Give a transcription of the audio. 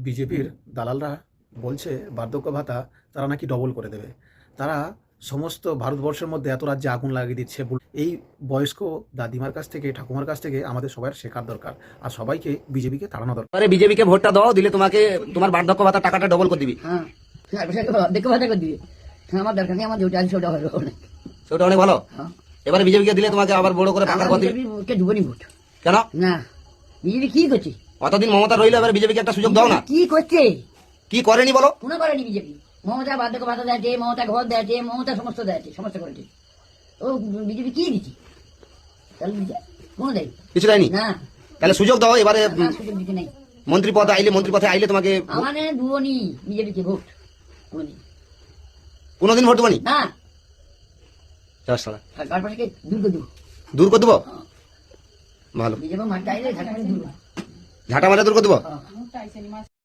বিজেপির দালালরা বলছে বার্ধক্য ভাতা তারা নাকি ডবল করে দেবে। তারা সমস্ত ভারতবর্ষের মধ্যে এত রাজ্যে আগুন লাগিয়ে দিচ্ছে। এই বয়স্ক দাদিমার কাছ থেকে, ঠাকুমার কাছ থেকে আমাদের সবার শেখার দরকার, আর সবাইকে বিজেপিকে তাড়ানো দরকার। আরে বিজেপিকে ভোটটা দাও, দিলে তোমাকে তোমার বার্ধক্য ভাতা টাকাটা ডবল করে দিবি। হ্যাঁ, বার্ধক্য ভাতা করে দিবি। আমার দরকার নেই, আমার যেটা আছে ওটা হলো অনেক, সেটা অনেক ভালো। হ্যাঁ। এবারে বিজেপিকে দিলে তোমাকে আবার বড় করে পাকার কথা দিবি। বিজেপিকে দেবো নি ভোট। কেন? না, বিজেপি কি করছে? অতদিন মমতা রইলো, এবার বিজেপিকে একটা সুযোগ দাও না। কি করছে? কি করেনি বলো? কোনো করেনি বিজেপি। মমতা বার্ধক্য ভাতা দেয়ছে, মমতা ঘর দেয়ছে, মমতা সমস্ত দেয়ছে, সমস্ত করেছে। ও বিজেপি কি দিচ্ছে? তাহলে কোনো দেয় কিছু দেয়নি। না, তাহলে সুযোগ দাও এবারে। না, সুযোগ দিতে নাই। মন্ত্রী পদে আইলে তোমাকে আমার দুবো নি বিজেপিকে ভোট কোনোদিন। কোনোদিন ভোট দেবনি। না, সালা কারপাশকে দূর করে দেবো। দূর করে দেবো। ভালো, বিজেপি মাঠটা আইলে ঝাঁটা দূর। ঝাঁটা মারা দূর করে দেবো। হ্যাঁ।